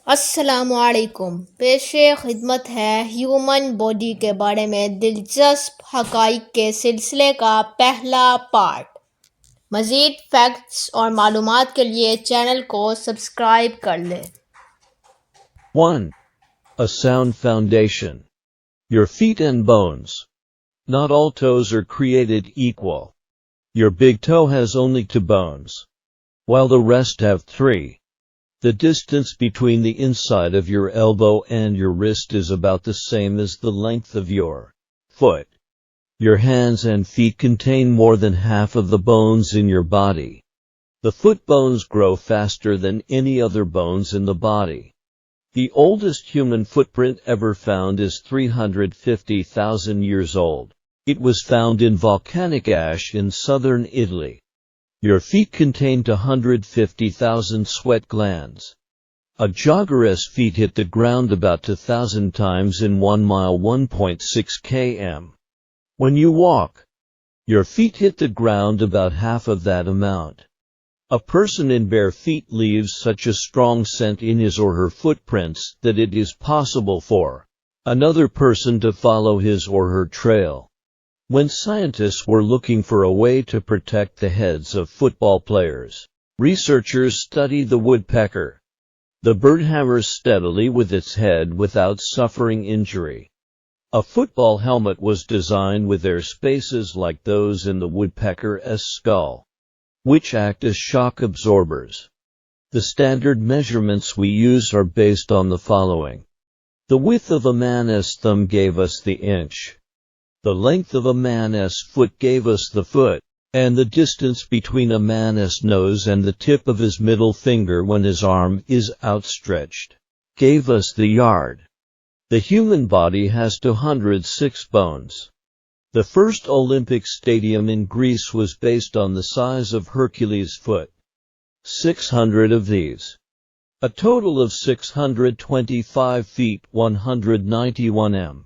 अस्सलामुअलैकुम। पेशे खिदमत है ह्यूमन बॉडी के बारे में दिलचस्प हक़ाइक़ के सिलसिले का पहला पार्ट। मज़ीद फैक्ट्स और मालूमात के लिए चैनल को सब्सक्राइब कर लें। 1. A sound foundation. Your feet and bones. Not all toes are created equal. Your big toe has only 2 bones, while the rest have 3. The distance between the inside of your elbow and your wrist is about the same as the length of your foot. Your hands and feet contain more than half of the bones in your body. The foot bones grow faster than any other bones in the body. The oldest human footprint ever found is 350,000 years old. It was found in volcanic ash in southern Italy. Your feet contain 250,000 sweat glands. A jogger's feet hit the ground about 2,000 times in 1 mile 1.6 km. When you walk, your feet hit the ground about half of that amount. A person in bare feet leaves such a strong scent in his or her footprints that it is possible for another person to follow his or her trail. When scientists were looking for a way to protect the heads of football players, researchers studied the woodpecker. The bird hammers steadily with its head without suffering injury. A football helmet was designed with air spaces like those in the woodpecker's skull, which act as shock absorbers. The standard measurements we use are based on the following. The width of a man's thumb gave us the inch. The length of a man's foot gave us the foot, and the distance between a man's nose and the tip of his middle finger when his arm is outstretched gave us the yard. The human body has 206 bones. The first Olympic stadium in Greece was based on the size of Hercules' foot. 600 of these, a total of 625 feet 191 m,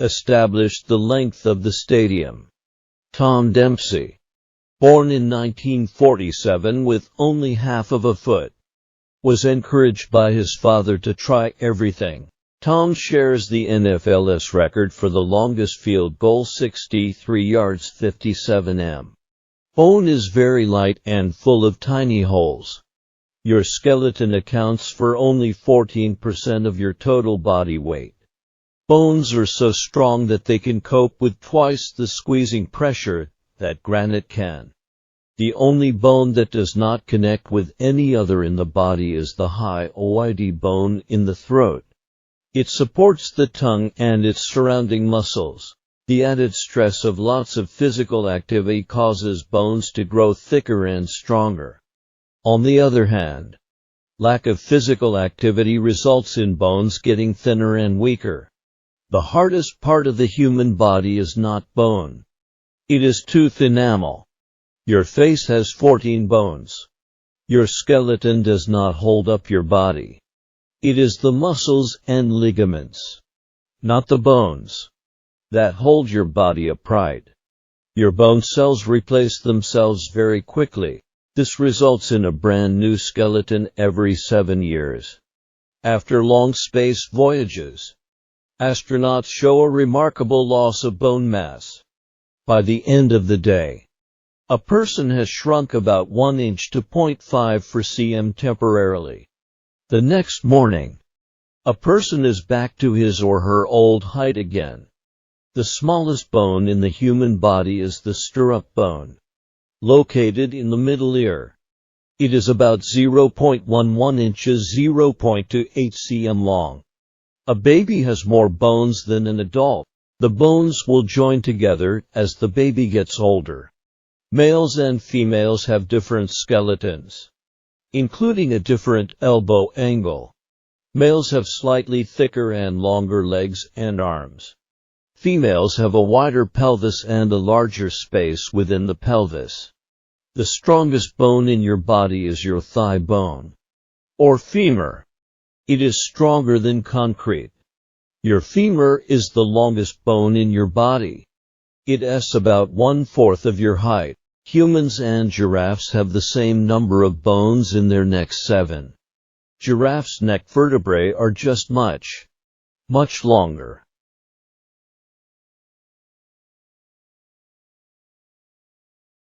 established the length of the stadium. Tom Dempsey, born in 1947 with only half of a foot, was encouraged by his father to try everything. Tom shares the NFL's record for the longest field goal, 63 yards 57 m. Bone is very light and full of tiny holes. Your skeleton accounts for only 14% of your total body weight. Bones are so strong that they can cope with twice the squeezing pressure that granite can. The only bone that does not connect with any other in the body is the hyoid bone in the throat. It supports the tongue and its surrounding muscles. The added stress of lots of physical activity causes bones to grow thicker and stronger. On the other hand, lack of physical activity results in bones getting thinner and weaker. The hardest part of the human body is not bone. It is tooth enamel. Your face has 14 bones. Your skeleton does not hold up your body. It is the muscles and ligaments, not the bones, that hold your body upright. Your bone cells replace themselves very quickly. This results in a brand new skeleton every 7 years. After long space voyages, astronauts show a remarkable loss of bone mass. By the end of the day, a person has shrunk about 1 inch to 0.5 cm temporarily. The next morning, a person is back to his or her old height again. The smallest bone in the human body is the stirrup bone, located in the middle ear. It is about 0.11 inches, 0.28 cm long. A baby has more bones than an adult. The bones will join together as the baby gets older. Males and females have different skeletons, including a different elbow angle. Males have slightly thicker and longer legs and arms. Females have a wider pelvis and a larger space within the pelvis. The strongest bone in your body is your thigh bone, or femur. It is stronger than concrete. Your femur is the longest bone in your body. It is about 1/4 of your height. Humans and giraffes have the same number of bones in their necks, 7. Giraffe's neck vertebrae are just much longer.